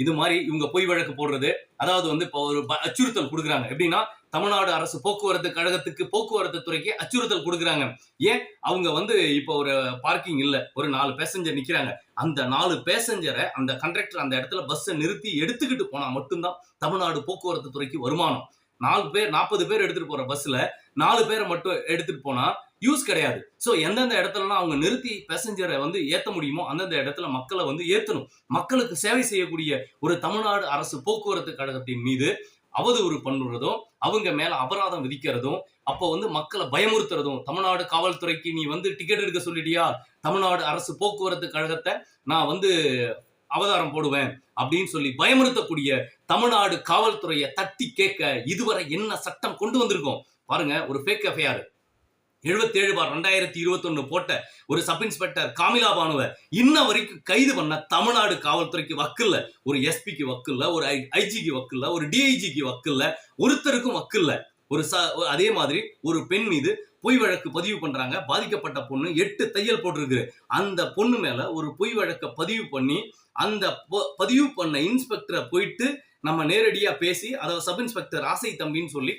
இது மாதிரி இவங்க பொய் வழக்கு போடுறது, அதாவது வந்து இப்போ ஒரு அச்சுறுத்தல் கொடுக்குறாங்க. எப்படின்னா, தமிழ்நாடு அரசு போக்குவரத்து கழகத்துக்கு, போக்குவரத்து துறைக்கு அச்சுறுத்தல் கொடுக்குறாங்க. ஏன்? அவங்க வந்து இப்போ ஒரு பார்க்கிங் இல்ல. ஒரு 4 பேசஞ்சர் நிக்கிறாங்க. அந்த 4 பேசஞ்சர அந்த கண்டக்டர் அந்த இடத்துல பஸ்ஸ நிறுத்தி எடுத்துக்கிட்டு போனா மட்டும் தான் தமிழ்நாடு போக்குவரத்து துறைக்கு வருமானம். 4 பேர் 40 பேர் எடுத்துட்டு போற பஸ்ல 4 பேர மட்டும் எடுத்துட்டு போனா யூஸ் கிடையாது. சோ எந்தெந்த இடத்துலலாம் அவங்க நிறுத்தி பேசஞ்சரை வந்து ஏத்த முடியுமோ அந்தந்த இடத்துல மக்களை வந்து ஏத்தணும். மக்களுக்கு சேவை செய்யக்கூடிய ஒரு தமிழ்நாடு அரசு போக்குவரத்து கழகத்தின் மீது அவதூறு பண்ணுறதும், அவங்க மேல அபராதம் விதிக்கிறதும், அப்போ வந்து மக்களை பயமுறுத்துறதும், தமிழ்நாடு காவல்துறைக்கு நீ வந்து டிக்கெட் எடுக்க சொல்லிட்டியா? தமிழ்நாடு அரசு போக்குவரத்து கழகத்தை நான் வந்து அவதாரம் போடுவேன் அப்படின்னு சொல்லி பயமுறுத்தக்கூடிய தமிழ்நாடு காவல்துறையை தட்டி கேட்க இதுவரை என்ன சட்டம் கொண்டு வந்திருக்கோம் பாருங்க. ஒரு ஃபேக் எஃப்ஐஆர் 77/2021 போட்ட ஒரு சப் இன்ஸ்பெக்டர் காமிலா பானுவை இன்ன வரைக்கும் கைது பண்ண தமிழ்நாடு காவல்துறைக்கு வக்கில்ல. ஒரு எஸ்பிக்கு வக்கில்ல, ஒரு ஐஜிக்கு வக்கில்ல, ஒரு டிஐஜிக்கு வக்கில்ல, ஒருத்தருக்கும் வக்கில்ல. அதே மாதிரி ஒரு பெண் மீது பொய் வழக்கு பதிவு பண்றாங்க. பாதிக்கப்பட்ட பொண்ணு 8 தையல் போட்டிருக்கு. அந்த பொண்ணு மேல ஒரு பொய் வழக்க பதிவு பண்ணி அந்த பதிவு பண்ண இன்ஸ்பெக்டரை போயிட்டு நம்ம நேரடியா பேசி, அதாவது சப் இன்ஸ்பெக்டர் ஆசை தம்பின்னு சொல்லி